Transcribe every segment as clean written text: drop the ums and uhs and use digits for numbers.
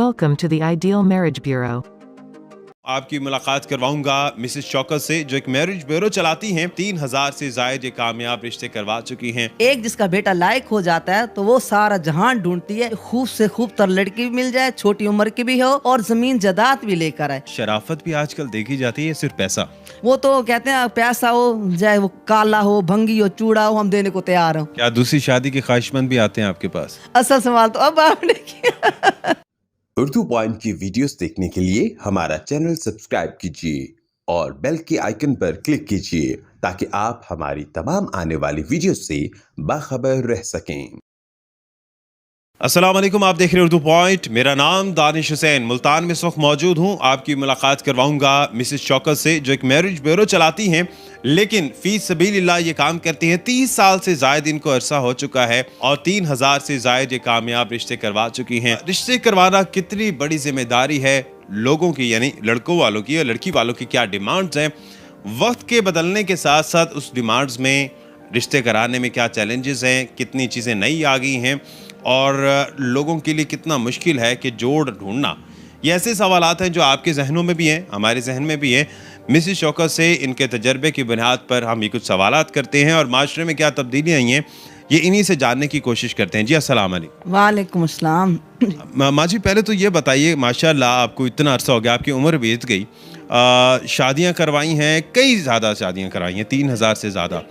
Welcome to the Ideal Marriage Bureau. आपकी मुलाकात करवाऊंगा मिसेस शौकत से, जो एक मैरिज ब्यूरो चलाती हैं। 3000 से ज्यादा ये कामयाब रिश्ते करवा चुकी हैं। एक जिसका बेटा लायक हो जाता है तो वो सारा जहान ढूंढती है, खूब से खूब तर लड़की भी मिल जाए, छोटी उम्र की भी हो और जमीन जायदाद भी लेकर आए। शराफत भी आजकल देखी जाती है, सिर्फ पैसा। वो तो कहते हैं पैसा हो चाहे वो काला हो, भंगी हो, चूड़ा हो, हम देने को तैयार हो। क्या दूसरी शादी के ख्वाहिशमंद भी आते हैं आपके पास? असल सवाल तो अब आपने किया। उर्दू पॉइंट की वीडियोस देखने के लिए हमारा चैनल सब्सक्राइब कीजिए और बेल के आइकन पर क्लिक कीजिए ताकि आप हमारी तमाम आने वाली वीडियोस से बाखबर रह सकें। अस्सलाम वालेकुम, आप देख रहे हैं उर्दू पॉइंट। मेरा नाम दानिश हुसैन, मुल्तान में इस वक्त मौजूद हूँ। आपकी मुलाकात करवाऊंगा मिसेस शौकत से, जो एक मैरिज ब्यूरो चलाती हैं, लेकिन फी सबीलिल्लाह ये काम करती हैं। 30 साल से ज़ायद इनको अरसा हो चुका है और 3000 से ज़ायद ये कामयाब रिश्ते करवा चुकी हैं। रिश्ते करवाना कितनी बड़ी जिम्मेदारी है लोगों की, यानी लड़कों वालों की और लड़की वालों की क्या डिमांड्स हैं। वक्त के बदलने के साथ साथ उस डिमांड्स में रिश्ते कराने में क्या चैलेंजेस हैं, कितनी चीज़ें नई आ गई हैं और लोगों के लिए कितना मुश्किल है कि जोड़ ढूंढना। ये ऐसे सवालात हैं जो आपके जहनों में भी हैं, हमारे जहन में भी हैं। मिसेस शौकत से इनके तजर्बे की बुनियाद पर हम ये कुछ सवालात करते हैं और माशरे में क्या तब्दीलियाँ आई हैं ये इन्हीं से जानने की कोशिश करते हैं। जी अस्सलाम वालेकुम। वालेकुम अस्सलाम। माँ जी, पहले तो ये बताइए, माशाल्लाह आपको इतना अरसा हो गया, आपकी उम्र बीत गई, शादियाँ करवाई हैं, कई ज़्यादा शादियाँ करवाई हैं, 3000 से ज़्यादा।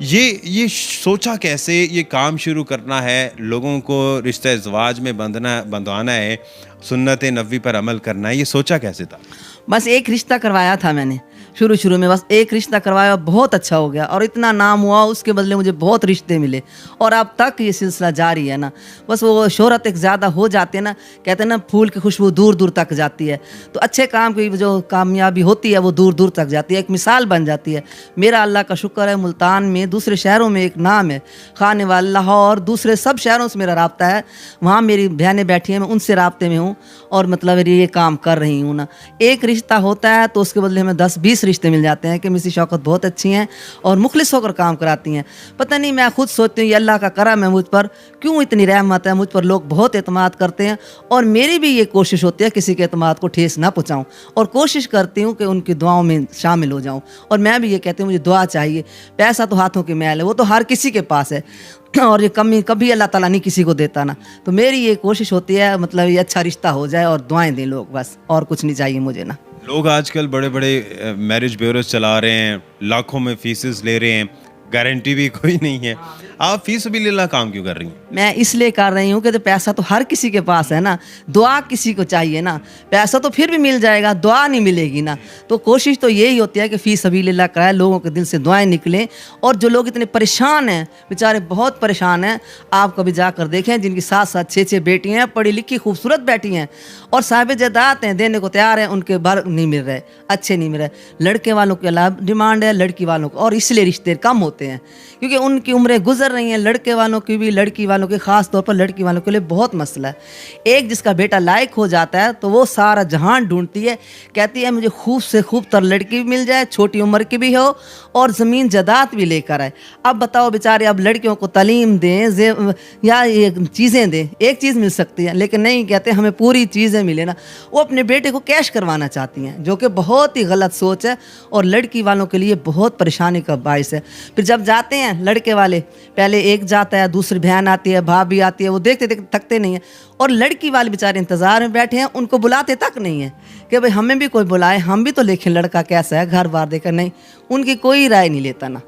ये सोचा कैसे ये काम शुरू करना है, लोगों को रिश्ते ज़वाज में बंधवाना है, सुन्नत नबी पर अमल करना है, ये सोचा कैसे था? बस एक रिश्ता करवाया था मैंने शुरू में, बस एक रिश्ता करवाया, बहुत अच्छा हो गया और इतना नाम हुआ, उसके बदले मुझे बहुत रिश्ते मिले और अब तक ये सिलसिला जारी है ना। बस वो शोहरत एक ज़्यादा हो जाते हैं ना, कहते हैं ना फूल की खुशबू दूर दूर तक जाती है, तो अच्छे काम की जो कामयाबी होती है वो दूर दूर तक जाती है, एक मिसाल बन जाती है। मेरा अल्लाह का शुक्र है, मुल्तान में दूसरे शहरों में एक नाम है खाने वाला, लाहौर, दूसरे सब शहरों से मेरा रब्ता है। वहाँ मेरी बहनें बैठी हैं, मैं उनसे रब्ते में हूँ और मतलब ये काम कर रही हूँ ना। एक रिश्ता होता है तो उसके बदले हमें 10-20 रिश्ते मिल जाते हैं कि मिसेस शौकत बहुत अच्छी हैं और मुखलिस होकर काम कराती हैं। पता नहीं, मैं खुद सोचती हूँ ये अल्लाह का करम है मुझ पर, क्यों इतनी रहमत है मुझ पर, लोग बहुत एतमाद करते हैं और मेरी भी ये कोशिश होती है किसी के एतमाद को ठेस ना पहुँचाऊँ और कोशिश करती हूँ कि उनकी दुआओं में शामिल हो जाऊँ। और मैं भी ये कहती हूँ मुझे दुआ चाहिए, पैसा तो हाथों की मैल है, वो तो हर किसी के पास है और ये कमी कभी अल्लाह ताला नहीं किसी को देता ना। तो मेरी ये कोशिश होती है मतलब ये अच्छा रिश्ता हो जाए और दुआएं दें लोग, बस और कुछ नहीं चाहिए मुझे ना। लोग आजकल बड़े बड़े मैरिज ब्यूरोज चला रहे हैं, लाखों में फीसेस ले रहे हैं, गारंटी भी कोई नहीं है। आप फीस भी लिल्लाह काम क्यों कर रही हैं? मैं इसलिए कर रही हूँ कि तो पैसा तो हर किसी के पास है ना, दुआ किसी को चाहिए ना। पैसा तो फिर भी मिल जाएगा, दुआ नहीं मिलेगी ना। तो कोशिश तो यही होती है कि फ़ी सबीलिल्लाह कराए, लोगों के दिल से दुआएं निकलें। और जो लोग इतने परेशान हैं, बेचारे बहुत परेशान हैं, आप कभी जाकर देखें जिनकी 7-7 6-6 बेटी हैं, पढ़ी लिखी खूबसूरत बेटी हैं और साहिब जायदाद हैं, देने को तैयार हैं, उनके बार नहीं मिल रहे, अच्छे नहीं मिल रहे। लड़के वालों के अलावा डिमांड है लड़की वालों को, और इसलिए रिश्ते कम होते हैं क्योंकि उनकी उम्रें गुजर रही हैं। लड़के वालों की भी, लड़की वालों के, ख़ास तौर पर लड़की वालों के लिए बहुत मसला है। एक जिसका बेटा लायक हो जाता है तो वो सारा जहान ढूंढती है, कहती है मुझे खूब से खूब तर लड़की भी मिल जाए, छोटी उम्र की भी हो और ज़मीन जायदाद भी लेकर आए। अब बताओ बेचारे, अब लड़कियों को तालीम दें या ये चीज़ें दें, एक चीज़ मिल सकती है लेकिन नहीं, कहते हमें पूरी चीज़ें मिले ना। वो अपने बेटे को कैश करवाना चाहती हैं, जो कि बहुत ही गलत सोच है और लड़की वालों के लिए बहुत परेशानी का बायस है। फिर जब जाते हैं लड़के वाले, पहले एक जाता है, दूसरी बहन आती है, भाभी आती है, वो देखते देखते थकते नहीं हैं और लड़की वाले बेचारे इंतज़ार में बैठे हैं, उनको बुलाते तक नहीं है कि भाई हमें भी कोई बुलाए, हम भी तो देखें लड़का कैसा है, घर बार देखकर। नहीं, उनकी कोई राय नहीं लेता ना।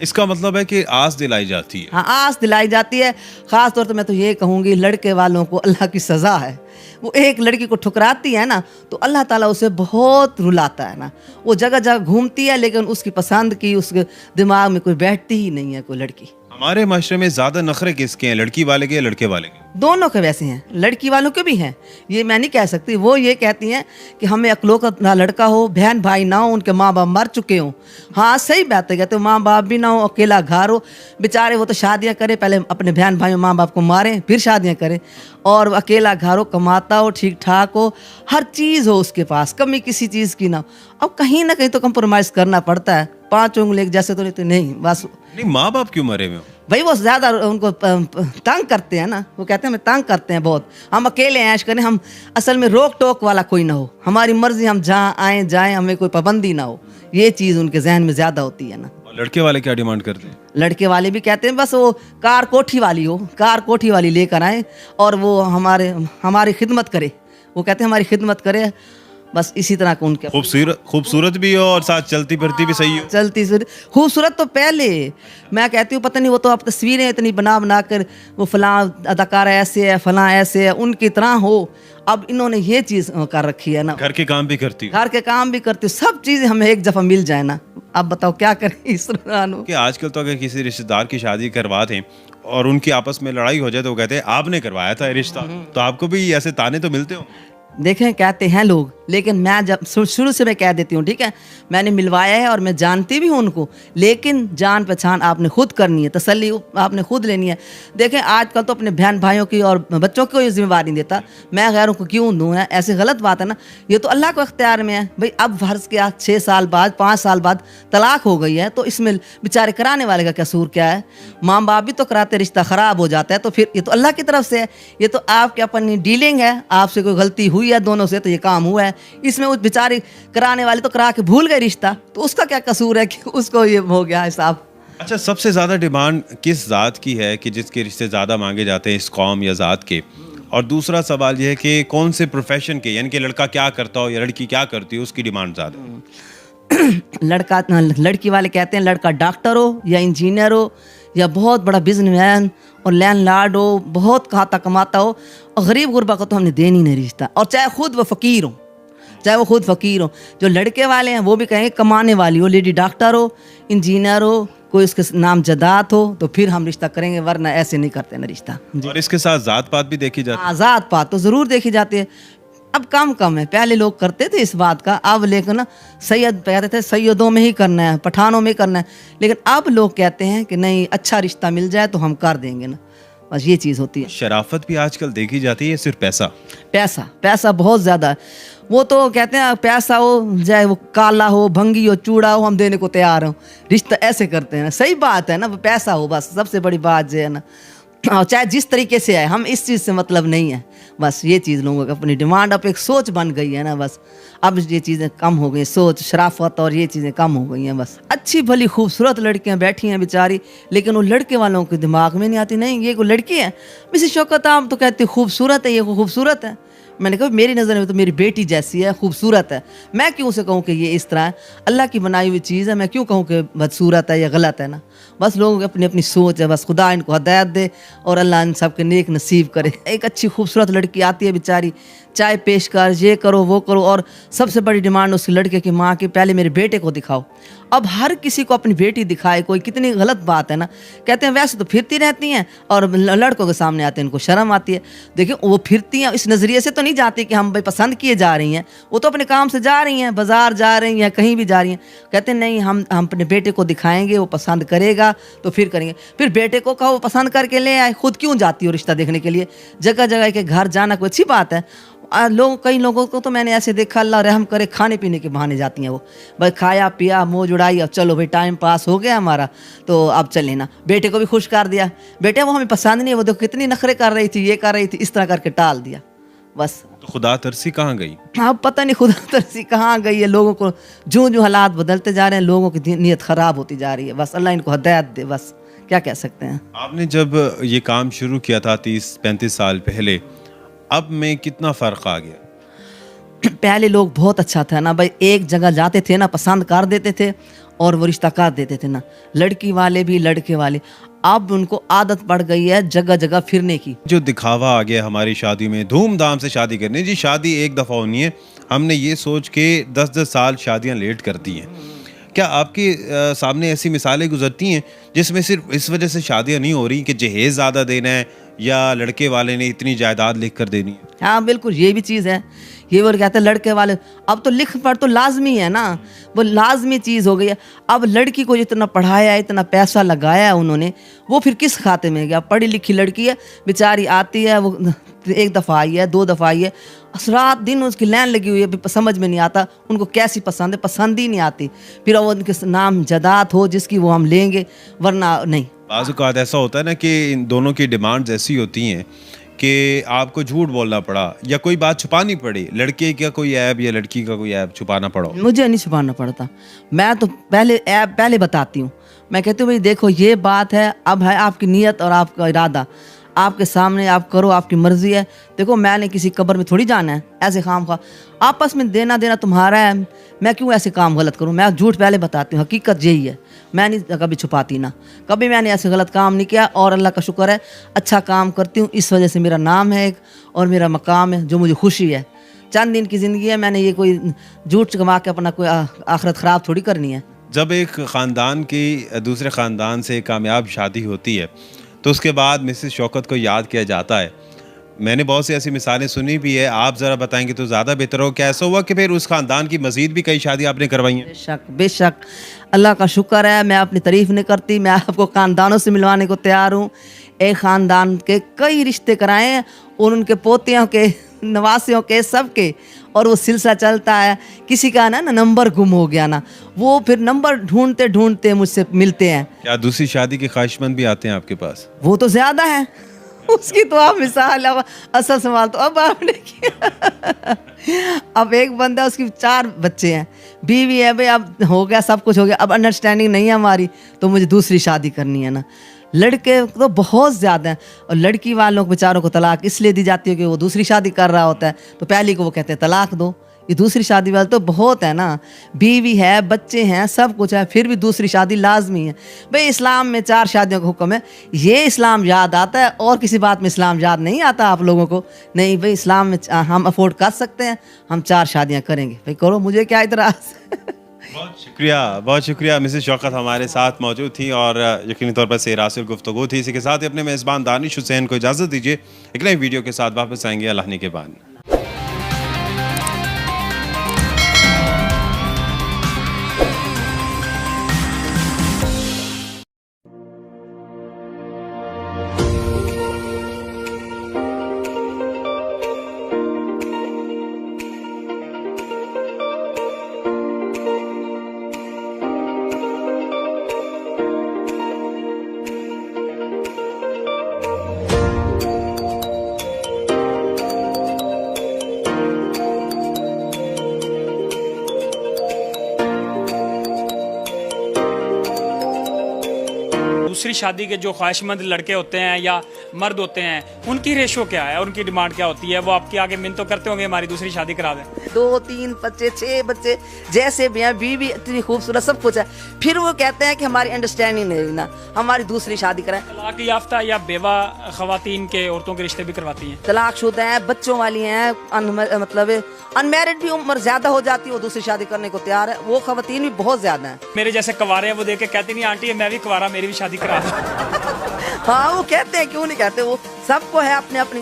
इसका मतलब है कि आस दिलाई जाती है। हाँ, आस दिलाई जाती है। ख़ास तौर पर मैं तो ये कहूँगी लड़के वालों को अल्लाह की सज़ा है। वो एक लड़की को ठुकराती है ना तो अल्लाह ताला उसे बहुत रुलाता है ना। वो जगह जगह घूमती है लेकिन उसकी पसंद की उसके दिमाग में कोई बैठती ही नहीं है कोई लड़की। हमारे माशरे में ज़्यादा नखरे किसके हैं, लड़की वाले के या लड़के वाले के? दोनों के वैसे हैं, लड़की वालों के भी हैं, ये मैं नहीं कह सकती। वो ये कहती हैं कि हमें अकलो ना लड़का हो, बहन भाई ना हो, उनके माँ बाप मर चुके हों। हाँ सही बात है, कहते हो माँ बाप भी ना हो, अकेला घर हो। बेचारे वो तो शादियाँ करें, पहले अपने बहन भाई माँ बाप को मारें फिर शादियाँ करें, और अकेला घर हो, कमाता हो, ठीक ठाक हो, हर चीज़ हो उसके पास, कमी किसी चीज़ की ना। अब कहीं ना कहीं तो कंप्रोमाइज़ करना पड़ता है। 5 उंगली एक जैसे तो नहीं, बस नहीं। माँ बाप क्यों मरे हुए? भाई वो ज़्यादा उनको तंग करते हैं ना, वो कहते हैं हमें तंग करते हैं बहुत, हम अकेले ऐश करें, हम असल में रोक टोक वाला कोई ना हो, हमारी मर्जी हम जहाँ आएँ जाएँ, हमें कोई पाबंदी ना हो, ये चीज़ उनके जहन में ज़्यादा होती है ना। और लड़के वाले क्या डिमांड करते हैं? लड़के वाले भी कहते हैं बस वो कार कोठी वाली हो, कार कोठी वाली लेकर आए और वो हमारी खिदमत करे, वो कहते हैं हमारी खिदमत करे, बस इसी तरह का उनके। खूबसूरत भी हो और साथ चलती फिरती भी सही हो। चलती खूबसूरत तो पहले, मैं कहती हूँ पता नहीं वो तो आप तस्वीरें इतनी बना बना कर वो फलां अदाकारा ऐसे है, फलां ऐसे है, उनकी तरह हो। अब इन्होंने ये चीज़ कर रखी है ना, घर के काम भी करती घर के काम भी करती, सब चीज़ें हमें एक दफ़ा मिल जाए ना, अब बताओ क्या करें इस दौरान। कि आजकल तो अगर किसी रिश्तेदार की शादी करवा दें और उनकी आपस में लड़ाई हो जाए तो वो कहते हैं आपने करवाया था ये रिश्ता, तो आपको भी ऐसे ताने तो मिलते हो? देखें कहते हैं लोग, लेकिन मैं जब शुरू से मैं कह देती हूँ, ठीक है, मैंने मिलवाया है और मैं जानती भी हूँ उनको, लेकिन जान पहचान आपने खुद करनी है, तसल्ली आपने खुद लेनी है। देखें आजकल तो अपने बहन भाइयों की और बच्चों को ये जिम्मेवारी नहीं देता, मैं गैरों को क्यों दूँ, है ऐसी गलत बात है ना, ये तो अल्लाह को इख्तियार में है भाई। अब फर्ज किया 6 साल बाद 5 साल बाद तलाक हो गई है, तो इसमें बेचारे कराने वाले का कसूर क्या है? माँ बाप भी तो कराते, रिश्ता ख़राब हो जाता है, तो फिर ये तो अल्लाह की तरफ से है, ये तो आपकी अपनी डीलिंग है, आपसे कोई गलती हुई है दोनों से तो ये काम हुआ है, इसमें उस बेचारे कराने वाले तो करा के भूल गए रिश्ता, तो उसका क्या कसूर है कि उसको ये हो गया हिसाब। अच्छा, सबसे ज़्यादा डिमांड किस ज़ात की है कि जिसके रिश्ते ज़्यादा मांगे जाते हैं इस कौम या ज़ात के? और दूसरा सवाल ये है कि कौन से प्रोफेशन के, यानी कि लड़का क्या करता हो या लड़की क्या करती है, उसकी डिमांड ज़्यादा है? लड़की वाले कहते हैं लड़का डॉक्टर हो या इंजीनियर हो या बहुत बड़ा बिजनेसमैन और लैंडलॉर्ड हो, बहुत खाता कमाता हो, और गरीब गुरबा को तो हमने देनी नहीं रिश्ता, और चाहे खुद वो फ़कीर हो, चाहे वो खुद फ़कीर हो। जो लड़के वाले हैं वो भी कहेंगे कमाने वाली हो, लेडी डॉक्टर हो, इंजीनियर हो, कोई उसके नाम जदात हो, तो फिर हम रिश्ता करेंगे, वरना ऐसे नहीं करते ना रिश्ता। और इसके साथ ज़ात पात भी देखी जाती है? ज़ात पात तो ज़रूर देखी जाती है, अब कम है, पहले लोग करते थे इस बात का, अब लेकिन ना सैयद कहते थे सैयदों में ही करना है, पठानों में करना है, लेकिन अब लोग कहते हैं कि नहीं अच्छा रिश्ता मिल जाए तो हम कर देंगे ना, बस ये चीज़ होती है। शराफत भी आजकल देखी जाती है, सिर्फ पैसा बहुत ज़्यादा है, वो तो कहते हैं पैसा हो चाहे वो काला हो, भंगी हो, चूड़ा हो, हम देने को तैयार हो, रिश्ता ऐसे करते हैं ना, सही बात है ना, वो पैसा हो बस सबसे बड़ी बात जो है ना, और चाहे जिस तरीके से आए, हम इस चीज़ से मतलब नहीं है, बस ये चीज़ लोगों की अपनी डिमांड, अब एक सोच बन गई है ना, बस अब ये चीज़ें कम हो गई, सोच शराफत और ये चीज़ें कम हो गई हैं। बस अच्छी भली खूबसूरत लड़कियां बैठी हैं बेचारी, लेकिन वो लड़के वालों के दिमाग में नहीं आती, नहीं ये कोई लड़की है, मिसेस शौकत आप तो कहती खूबसूरत है, ये खूबसूरत है, मैंने कहा मेरी नज़र में तो मेरी बेटी जैसी है, खूबसूरत है, मैं क्यों उसे कहूँ कि ये इस तरह है, अल्लाह की बनाई हुई चीज़ है, मैं क्यों कहूँ कि बदसूरत है या गलत है ना, बस लोगों की अपनी अपनी सोच है, बस खुदा इनको हदायत दे और अल्लाह इन सब के नेक नसीब करे। एक अच्छी खूबसूरत लड़की आती है बेचारी, चाय पेश कर, ये करो वो करो, और सबसे बड़ी डिमांड उस लड़के की माँ की पहले मेरे बेटे को दिखाओ। अब हर किसी को अपनी बेटी दिखाए कोई, कितनी गलत बात है ना। कहते हैं वैसे तो फिरती रहती हैं और लड़कों के सामने आते हैं इनको शर्म आती है। देखिए वो फिरती हैं इस नज़रिए से तो नहीं जाती कि हम भाई पसंद किए जा रही हैं, वो तो अपने काम से जा रही हैं, बाजार जा रही हैं, कहीं भी जा रही हैं। कहते हैं नहीं हम अपने बेटे को दिखाएंगे, वो पसंद करेगा तो फिर करेंगे। फिर बेटे को कहो पसंद करके ले आए, खुद क्यों जाती हो रिश्ता देखने के लिए? जगह जगह के घर जाना कोई अच्छी बात है? कई लोगों को तो मैंने ऐसे देखा, अल्लाह रहम करे, खाने पीने के बहाने जाती हैं वो, भाई खाया पिया मौज उड़ाई, अब चलो भाई टाइम पास हो गया हमारा तो अब चले ना। बेटे को भी खुश कर दिया, बेटे वो हमें पसंद नहीं है, वो देखो कितनी नखरे कर रही थी, ये कर रही थी, इस तरह करके टाल दिया बस। तो खुदा तरसी कहाँ गई? अब पता नहीं खुदा तरसी कहाँ गई है। लोगों को जो जो हालात बदलते जा रहे हैं, लोगों की नीयत ख़राब होती जा रही है, बस अल्लाह इनको हदायत दे, बस क्या कह सकते हैं। आपने जब ये काम शुरू किया था 30-35 साल पहले, अब में कितना फ़र्क आ गया? पहले लोग बहुत अच्छा था ना भाई, एक जगह जाते थे ना, पसंद कर देते थे और वो रिश्ता कर देते थे ना, लड़की वाले भी लड़के वाले। अब उनको आदत पड़ गई है जगह जगह फिरने की, जो दिखावा आ गया हमारी शादी में, धूमधाम से शादी करनी जी, शादी एक दफ़ा होनी है, हमने ये सोच के 10-10 साल शादियां लेट करती हैं। क्या आपके सामने ऐसी मिसालें गुजरती हैं जिसमें सिर्फ इस वजह से शादियां नहीं हो रही कि जहेज़ ज़्यादा देना है या लड़के वाले ने इतनी जायदाद लिख कर देनी है? हाँ बिल्कुल, ये भी चीज़ है। ये वो कहते हैं लड़के वाले, अब तो लिख पढ़ तो लाजमी है ना, वो लाजमी चीज़ हो गई है। अब लड़की को जितना पढ़ाया, इतना पैसा लगाया उन्होंने, वो फिर किस खाते में गया? पढ़ी लिखी लड़की है बेचारी, आती है वो एक दफ़ा आई है, 2 दफ़ा आई है, रात दिन उसकी लाइन लगी हुई है, अभी समझ में नहीं आता उनको कैसी पसंद है, पसंद ही नहीं आती। फिर वो उनके नाम जदात हो जिसकी वो हम लेंगे, वरना नहीं। बाज़ औक़ात ऐसा होता है ना कि इन दोनों की डिमांड्स ऐसी होती हैं कि आपको झूठ बोलना पड़ा या कोई बात छुपानी पड़ी, लड़के का कोई ऐब या लड़की का कोई ऐब छुपाना पड़ा। मुझे नहीं छुपाना पड़ता, मैं तो पहले बताती हूँ। मैं कहती हूँ भाई देखो ये बात है, अब है आपकी नीयत और आपका इरादा आपके सामने, आप करो, आपकी मर्जी है। देखो मैंने किसी कब्र में थोड़ी जाना है ऐसे खाम खा, आपस में देना देना तुम्हारा है, मैं क्यों ऐसे काम गलत करूं। मैं झूठ पहले बताती हूँ, हकीकत यही है, मैं नहीं कभी छुपाती ना, कभी मैंने ऐसे गलत काम नहीं किया। और अल्लाह का शुक्र है अच्छा काम करती हूँ, इस वजह से मेरा नाम है एक और मेरा मकाम है जो मुझे खुशी है। चंद दिन की ज़िंदगी है, मैंने ये कोई झूठ कमा के अपना कोई आखिरत ख़राब थोड़ी करनी है। जब एक ख़ानदान की दूसरे ख़ानदान से कामयाब शादी होती है तो उसके बाद मिसेस शौकत को याद किया जाता है। मैंने बहुत सी ऐसी मिसालें सुनी भी है, आप ज़रा बताएंगे तो ज़्यादा बेहतर हो। क्या ऐसा हुआ कि फिर उस ख़ानदान की मज़ीद भी कई शादी आपने करवाई हैं? बेशक बेशक, अल्लाह का शुक्र है, मैं अपनी तारीफ़ नहीं करती, मैं आपको ख़ानदानों से मिलवाने को तैयार हूँ। एक ख़ानदान के कई रिश्ते कराए हैं और उनके पोतियों के, नवासियों के, सब के, और वो सिलसिला चलता है। किसी का ना नंबर गुम हो गया ना, वो फिर नंबर ढूंढते ढूंढते मुझसे मिलते हैं। क्या दूसरी शादी के ख्वाहिशमंद भी आते हैं आपके पास? वो तो ज़्यादा है, उसकी तो आप मिसाल, अब असल सवाल तो अब आपने किया। अब एक बंदा, उसकी 4 बच्चे हैं, बीवी है, भाई अब हो गया, सब कुछ हो गया, अब अंडरस्टैंडिंग नहीं है हमारी, तो मुझे दूसरी शादी करनी है ना। लड़के तो बहुत ज़्यादा हैं और लड़की वालों को बेचारों को तलाक इसलिए दी जाती है कि वो दूसरी शादी कर रहा होता है, तो पहली को वो कहते हैं तलाक दो। ये दूसरी शादी वाले तो बहुत है ना, बीवी है, बच्चे हैं, सब कुछ है, फिर भी दूसरी शादी लाजमी है। भाई इस्लाम में 4 शादियों का हुक्म है, ये इस्लाम याद आता है और किसी बात में इस्लाम याद नहीं आता आप लोगों को। नहीं भाई इस्लाम में हम अफोर्ड कर सकते हैं, हम 4 शादियाँ करेंगे, भाई करो, मुझे क्या इतराज़। बहुत शुक्रिया मिसेस शौकत हमारे साथ मौजूद थी और यकीनी तौर पर सेरासिल गुफ्तगू थी। इसी के साथ ही अपने मेज़बान दानिश हुसैन को इजाज़त दीजिए। एक नई वीडियो के साथ वापस आएंगे अल्लाह ने के बाद। दूसरी शादी के जो ख्वाहिशमंद लड़के होते हैं या मर्द होते हैं, उनकी रेशो क्या है और उनकी डिमांड क्या होती है? वो आपके आगे मिन्नत तो करते होंगे हमारी दूसरी शादी करा दें। 2 3 बच्चे, 6 बच्चे, जैसे भी हैं, बीवी इतनी खूबसूरत, सब कुछ है, फिर वो कहते हैं कि हमारी अंडरस्टैंडिंग नहीं ना, हमारी दूसरी शादी कराएं। तलाक याफ्ता या बेवा ख़वातीन के, औरतों के रिश्ते भी करवाती हैं। तलाकशुदा हैं, बच्चों वाली हैं, मतलब अनमैरिड भी उम्र ज़्यादा हो जाती है, वो दूसरी शादी करने को तैयार है, वो ख़वातीन भी बहुत ज़्यादा हैं। मेरे जैसे कवारे हैं, वो देख के कहती नहीं आंटी मैं भी कवारा, मेरी भी शादी करा दो। हाँ वो कहते हैं, क्यों नहीं कहते, वो सबको है अपने अपनी।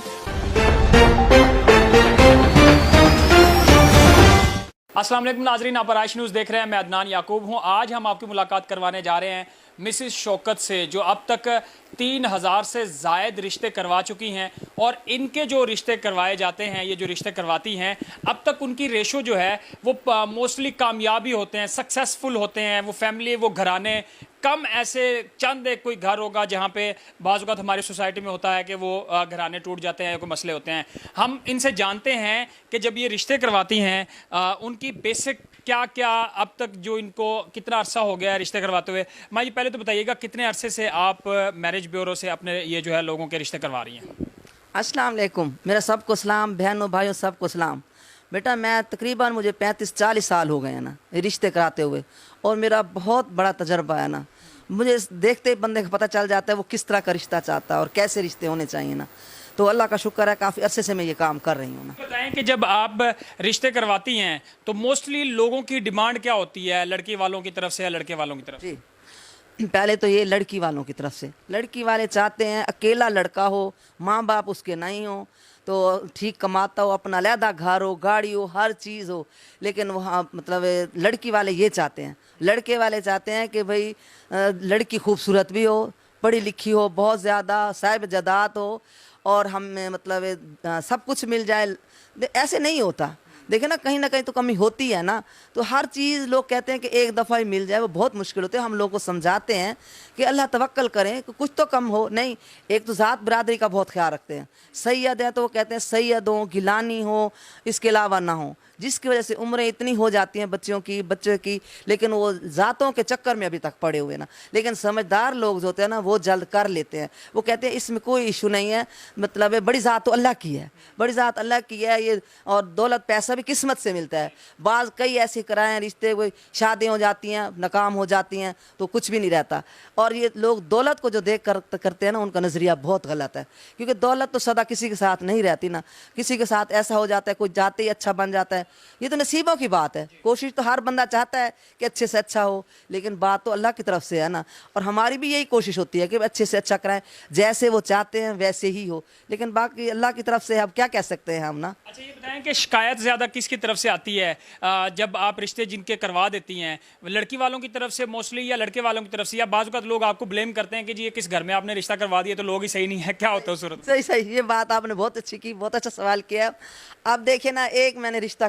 अस्सलाम वालेकुम नाजरीन, आप आइश न्यूज़ देख रहे हैं, मैं अदनान याकूब हूँ। आज हम आपकी मुलाकात करवाने जा रहे हैं मिसेस शौकत से, जो अब तक 3000 से ज़ायद रिश्ते करवा चुकी हैं और इनके जो रिश्ते करवाए जाते हैं, ये जो रिश्ते करवाती हैं, अब तक उनकी रेशो जो है वो मोस्टली कामयाबी होते हैं, सक्सेसफुल होते हैं। वो फैमिली, वो घराने, कम ऐसे चंद एक कोई घर होगा जहाँ पे बाज़ औक़ात हमारी सोसाइटी में होता है कि वो घराने टूट जाते हैं, कोई मसले होते हैं। हम इनसे जानते हैं कि जब ये रिश्ते करवाती हैं उनकी बेसिक क्या क्या, अब तक जो इनको कितना अरसा हो गया है रिश्ते करवाते हुए। माँ जी पहले तो बताइएगा कितने अरसे से आप मैरिज ब्यूरो से अपने ये जो है लोगों के रिश्ते करवा रही हैं? अस्सलाम वालेकुम, मेरा सबको सलाम, बहनों भाइयों सबको सलाम। बेटा मैं तकरीबन मुझे 35-40 साल हो गए हैं ना रिश्ते कराते हुए, और मेरा बहुत बड़ा तजर्बा है ना। मुझे देखते ही बंदे को पता चल जाता है वो किस तरह का रिश्ता चाहता है और कैसे रिश्ते होने चाहिए ना। तो अल्लाह का शुक्र है, काफ़ी अरसे से मैं ये काम कर रही हूँ ना। बताएं कि जब आप रिश्ते करवाती हैं तो मोस्टली लोगों की डिमांड क्या होती है, लड़की वालों की तरफ से या लड़के वालों की तरफ? जी, पहले तो ये लड़की वालों की तरफ से, लड़की वाले चाहते हैं अकेला लड़का हो, माँ बाप उसके नहीं हो, तो ठीक कमाता हो, अपना अलहदा घर हो, गाड़ी हो, हर चीज़ हो। लेकिन वहाँ मतलब लड़की वाले ये चाहते हैं, लड़के वाले चाहते हैं कि भाई लड़की खूबसूरत भी हो, पढ़ी लिखी हो, बहुत ज़्यादा साहिब जदात हो, اور ہمیں مطلب سب کچھ مل جائے، ایسے نہیں ہوتا. دیکھیں نا کہیں تو کمی ہوتی ہے نا. تو ہر چیز لوگ کہتے ہیں کہ ایک دفعہ ہی مل جائے، وہ بہت مشکل ہوتے ہیں. ہم لوگوں کو سمجھاتے ہیں کہ اللہ توکل کریں کہ کچھ تو کم ہو. نہیں، ایک تو ذات برادری کا بہت خیال رکھتے ہیں. سید ہے تو وہ کہتے ہیں سید ہوں، گیلانی ہو، اس کے علاوہ نہ ہوں، جس کی وجہ سے عمریں اتنی ہو جاتی ہیں بچوں کی، لیکن وہ ذاتوں کے چکر میں ابھی تک پڑے ہوئے نا. لیکن سمجھدار لوگ جو ہوتے ہیں نا وہ جلد کر لیتے ہیں. وہ کہتے ہیں اس میں کوئی ایشو نہیں ہے، مطلب بڑی ذات تو اللہ کی ہے، بڑی ذات اللہ کی ہے یہ. اور دولت پیسہ بھی قسمت سے ملتا ہے. بعض کئی ایسے کرائے رشتے، وہ شادیاں ہو جاتی ہیں، ناکام ہو جاتی ہیں تو کچھ بھی نہیں رہتا. اور یہ لوگ دولت کو جو دیکھ کر کرتے ہیں نا، ان کا نظریہ بہت غلط ہے. کیونکہ دولت تو سدا کسی کے ساتھ نہیں رہتی نا. کسی کے ساتھ ایسا ہو جاتا ہے، کوئی جاتے ہی اچھا بن جاتا ہے. یہ تو نصیبوں کی بات ہے. کوشش تو ہر بندہ چاہتا ہے کہ اچھے سے اچھا ہو، لیکن بات تو اللہ کی طرف سے ہے نا. اور ہماری بھی یہی کوشش ہوتی ہے کہ اچھے سے اچھا کرائیں، جیسے وہ چاہتے ہیں ویسے ہی ہو. لیکن باقی اللہ کی طرف سے اب کیا کہہ سکتے ہیں ہم نا. اچھا یہ بتائیں کہ شکایت زیادہ کس کی طرف سے آتی ہے جب آپ رشتے جن کے کروا دیتی ہیں؟ لڑکی والوں کی طرف سے موسٹلی، یا لڑکے والوں کی طرف سے؟ یا بعض اوقات لوگ آپ کو بلیم کرتے ہیں کہ جی یہ کس گھر میں آپ نے رشتہ کروا دیا تو لوگ ہی صحیح نہیں ہے، کیا ہوتا ہے اس صورت؟ صحیح، یہ بات آپ نے بہت اچھی کی، بہت اچھا سوال کیا. اب دیکھیں نا، ایک میں نے رشتہ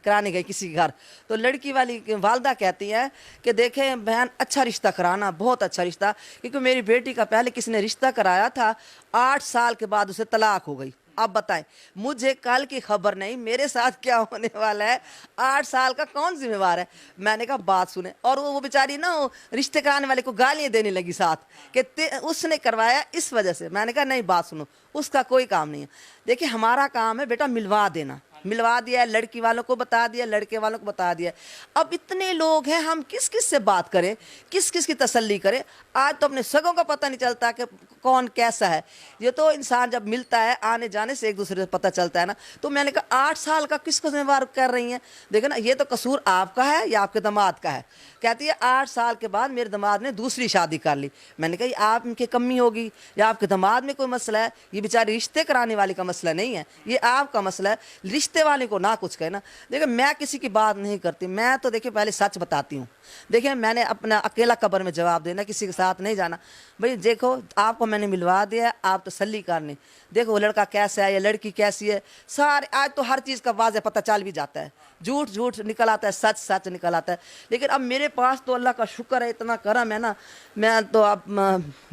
کرانے گئی کسی گھر، تو لڑکی والی والدہ کہتی ہیں کہ دیکھیں بہن اچھا رشتہ کرانا، بہت اچھا رشتہ، کیونکہ میری بیٹی کا پہلے کسی نے رشتہ کرایا تھا، 8 سال کے بعد اسے طلاق ہو گئی. اب بتائیں، مجھے کل کی خبر نہیں میرے ساتھ کیا ہونے والا ہے. 8 سال کا کون ذمہ وار ہے؟ میں نے کہا بات سنیں. اور وہ بیچاری نا رشتے کرانے والے کو گالیاں دینے لگی ساتھ کہ اس نے کروایا اس وجہ سے. میں نے کہا نہیں، بات سنو، اس کا کوئی کام نہیں ہے. دیکھیں ہمارا کام ہے بیٹا ملوا دینا. ملوا دیا ہے، لڑکی والوں کو بتا دیا، لڑکے والوں کو بتا دیا. اب اتنے لوگ ہیں، ہم کس کس سے بات کریں، کس کس کی تسلی کریں؟ آج تو اپنے سگوں کا پتہ نہیں چلتا کہ کون کیسا ہے. یہ تو انسان جب ملتا ہے آنے جانے سے ایک دوسرے سے پتہ چلتا ہے نا. تو میں نے کہا 8 سال کا کس کو ذمہ وار کر رہی ہیں؟ دیکھیں نا، یہ تو قصور آپ کا ہے یا آپ کے داماد کا ہے. کہتی ہے 8 سال کے بعد میرے داماد نے دوسری شادی کر لی. میں نے کہا یہ آپ کی کمی ہوگی یا آپ کے داماد میں کوئی مسئلہ ہے. یہ بیچاری رشتے کرانے والے کا مسئلہ نہیں ہے، یہ آپ کا مسئلہ ہے. رشتے والے کو نہ کچھ کہنا. دیکھیں میں کسی کی بات نہیں کرتی، میں تو دیکھیں پہلے سچ بتاتی ہوں. دیکھیں میں نے اپنا اکیلا قبر میں جواب دینا، کسی کے ساتھ نہیں جانا. بھئی دیکھو آپ کو میں نے ملوا دیا، آپ تسلی کرنے. دیکھو وہ لڑکا کیسا ہے یا لڑکی کیسی ہے، سارے آج تو ہر چیز کا واضح پتہ چل بھی جاتا ہے. جھوٹ جھوٹ نکل آتا ہے، سچ سچ نکل آتا ہے. لیکن اب میرے پاس تو اللہ کا شکر ہے، اتنا کرم ہے نا، میں تو اب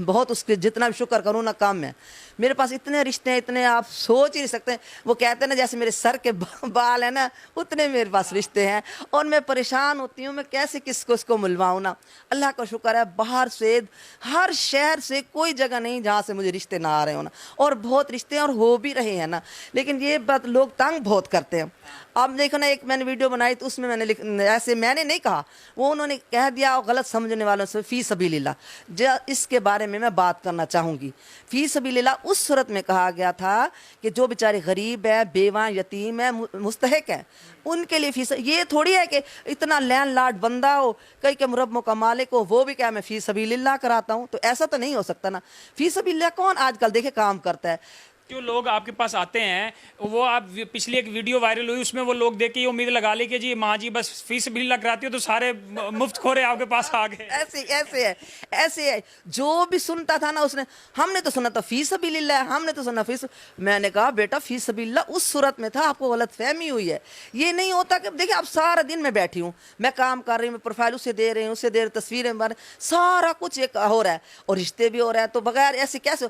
بہت اس کے جتنا بھی شکر کروں نا کم ہے. میرے پاس اتنے رشتے ہیں، اتنے آپ سوچ ہی نہیں سکتے. وہ کہتے ہیں نا جیسے میرے سر کے بال ہیں نا، اتنے میرے پاس رشتے ہیں. اور میں پریشان ہوتی ہوں میں کیسے کس کو اس کو ملواؤں نا. اللہ کا شکر ہے باہر سے ہر شہر سے کوئی جگہ نہیں جہاں سے مجھے رشتے نہ آ رہے ہونا. اور بہت رشتے اور ہو بھی رہے ہیں نا. لیکن یہ بات لوگ تنگ بہت کرتے ہیں. اب دیکھو نا، ایک میں نے ویڈیو بنائی تو اس میں نے ایسے میں نے نہیں کہا، وہ انہوں نے کہہ دیا غلط سمجھنے والوں سے فی سبیل اللہ. اس کے بارے میں بات کرنا چاہوں گی. فی سبیل اللہ اس صورت میں کہا گیا تھا کہ جو بیچارے غریب ہے، بیواں، یتیم ہے، مستحق ہے، ان کے لیے فی سبیل. یہ تھوڑی ہے کہ اتنا لینڈ لاڈ بندہ ہو، کئی کے مربوں کا مالک ہو، وہ بھی کیا میں فی سبیل اللہ کراتا ہوں. تو ایسا تو نہیں ہو سکتا نا. فی سبیل اللہ کون آج کل دیکھے کام کرتا ہے. جو لوگ آپ کے پاس آتے ہیں، وہ آپ پچھلی ایک ویڈیو وائرل ہوئی، اس میں وہ لوگ دیکھ کے یہ امید لگا لی کہ جی ماں جی بس فی سبیل اللہ کراتی ہو تو سارے مفت کھورے آپ کے پاس آ گئے. ایسے ہے. جو بھی سنتا تھا نا اس نے، ہم نے تو سنا تھا فی سبیل اللہ، ہم نے تو سنا میں نے کہا بیٹا فی سبیل اللہ اس صورت میں تھا، آپ کو غلط فہمی ہوئی ہے. یہ نہیں ہوتا کہ دیکھیں اب سارا دن میں بیٹھی ہوں، میں کام کر رہی ہوں، میں پروفائل اسے دے رہی ہوں، اسے دے رہی، تصویریں بن رہی، سارا کچھ ایک ہو رہا ہے اور رشتے بھی ہو رہا ہے. تو بغیر ایسے کیسے؟